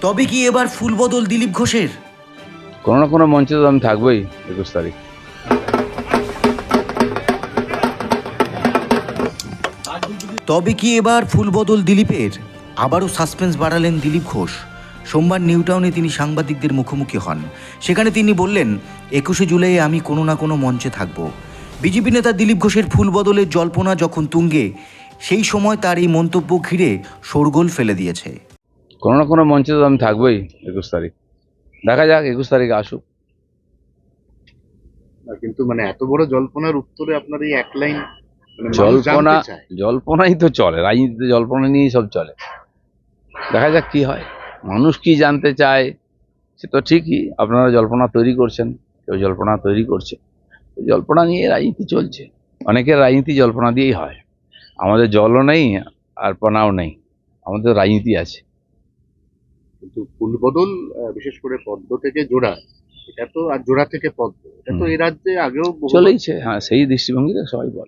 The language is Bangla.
তবে কি এবার ফুল বদল দিলীপ ঘোষের? কোনো না কোনো মঞ্চে তো আমি থাকবোই 21 তারিখ। তবে কি এবার ফুল বদল দিলীপের? আবারও সাসপেন্স বাড়ালেন দিলীপ ঘোষ। সোমবার নিউ টাউনে তিনি সাংবাদিকদের মুখোমুখি হন। সেখানে তিনি বললেন, 21শে জুলাই আমি কোনো না কোনো মঞ্চে থাকব। বিজেপি নেতা দিলীপ ঘোষের ফুল বদলের জল্পনা যখন তুঙ্গে, সেই সময় তার এই মন্তব্য ঘিরে শোরগোল ফেলে দিয়েছে। কোনো না কোনো মঞ্চে তো আমি থাকবোই 21 তারিখ। দেখা যাক 21 তারিখে আসুক। কিন্তু মানে এত বড় জল্পনার উত্তরে আপনার এই এক লাইন, মানে মানুষ জানতে চায়। জল্পনাই তো চলে, রাজনীতিতে জল্পনা নিয়েই সব চলে। দেখা যাক কি হয়, মানুষ কি জানতে চায়। সে তো ঠিকই, আপনারা জল্পনা তৈরি করছেন, কেউ জল্পনা তৈরি করছে, জল্পনা নিয়ে রাজনীতি চলছে। অনেকের রাজনীতি জল্পনা দিয়েই হয়। আমাদের জলও নেই আর পনাও নেই, আমাদের রাজনীতি আছে। কিন্তু ফুলবদল বিশেষ করে পদ্ম থেকে জোড়া, এটা তো, আর জোড়া থেকে পদ্ম, এটা তো এই রাজ্যে আগেও চলেইছে, হ্যাঁ, সেই দৃষ্টিভঙ্গিতে সবাই বলে।